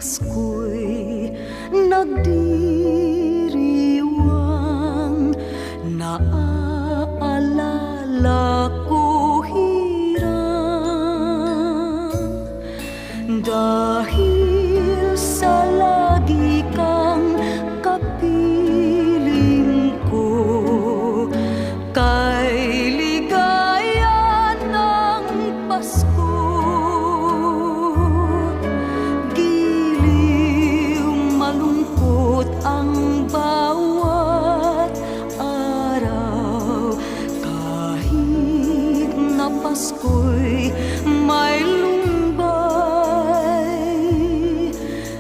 Pasko'y nagdiriwang, naaalala ko hirang, dahil sa lagi kang kapiling ko, kay ligaya ng Pasko. Ang bawat araw, kahit na Pasko